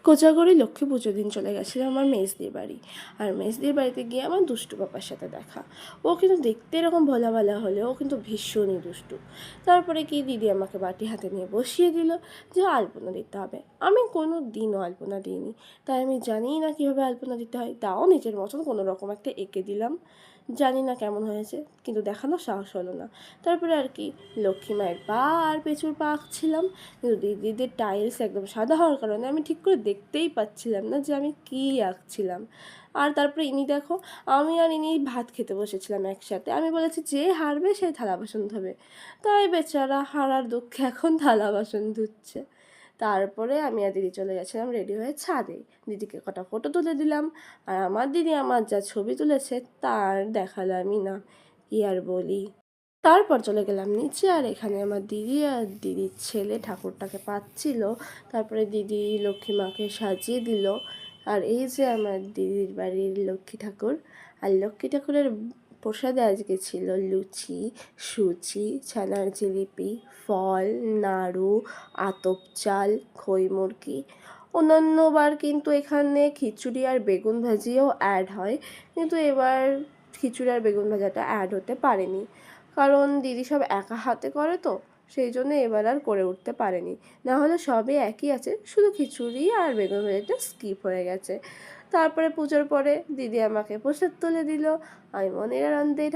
কোজাগরি লক্ষ্মী পুজোর দিন চলে গেছিলাম আমার মেজদির বাড়ি। আর মেজদির বাড়িতে গিয়ে আমার দুষ্টু পাপার সাথে দেখা। ও কিন্তু দেখতে এরকম ভোলা ভালা হলেও ও কিন্তু ভীষণই দুষ্টু। তারপরে কি দিদি আমাকে বাটি হাতে নিয়ে বসিয়ে দিল যে আলপনা দিতে হবে। আমি কোনো দিনও আলপনা দিইনি, তাই আমি জানিই না কীভাবে আলপনা দিতে হয়। তাও নিজের মতন কোনো রকম একটা এঁকে দিলাম, জানি না কেমন হয়েছে, কিন্তু দেখানোর সাহস হলো না। তারপরে আর কি লক্ষ্মী মায়ের পা আর পেঁচুর পা আঁকছিলাম, কিন্তু দিদিদের টাইলস একদম সাদা হওয়ার কারণে আমি ঠিক করে দেখতেই পাচ্ছিলাম না যে আমি কী আঁকছিলাম। আর তারপরে ইনি দেখো, আমি আর ইনি ভাত খেতে বসেছিলাম একসাথে। আমি বলেছি যে হারবে সে থালা বাসন ধোবে, তাই বেচারা হারার দুঃখে এখন থালা বাসন ধুচ্ছে। তারপরে আমি আর দিদি চলে গেছিলাম রেডি হয়ে ছাদে। দিদিকে কটা ফটো তুলে দিলাম, আর আমার দিদি আমার যা ছবি তুলেছে তার দেখালামই না, কি আর বলি। তারপর চলে গেলাম নিচে, আর এখানে আমার দিদি আর দিদির ছেলে ঠাকুরটাকে পাচ্ছিল। তারপরে দিদি লক্ষ্মী মাকে সাজিয়ে দিল। আর এই যে আমার দিদির বাড়ির লক্ষ্মী ঠাকুর। আর লক্ষ্মী ঠাকুরের প্রসাদে আজকে ছিল লুচি, সুজি, ছানার জিলিপি, ফল, নাড়ু, আতপ চাল, খই মুরগি। অন্যান্যবার কিন্তু এখানে খিচুড়ি আর বেগুন ভাজিও অ্যাড হয়, কিন্তু এবার খিচুড়ি আর বেগুন ভাজাটা অ্যাড হতে পারেনি, কারণ দিদি সব একা হাতে করে তো, সেই জন্য এবার আর করে উঠতে পারেনি। না হলে সবই একই আছে, শুধু খিচুড়ি আর বেগুন ভাজাটা স্কিপ হয়ে গেছে। তারপরে পুজোর পরে দিদি আমাকে প্রসাদ তুলে দিল। আমি মনের আনন্দেই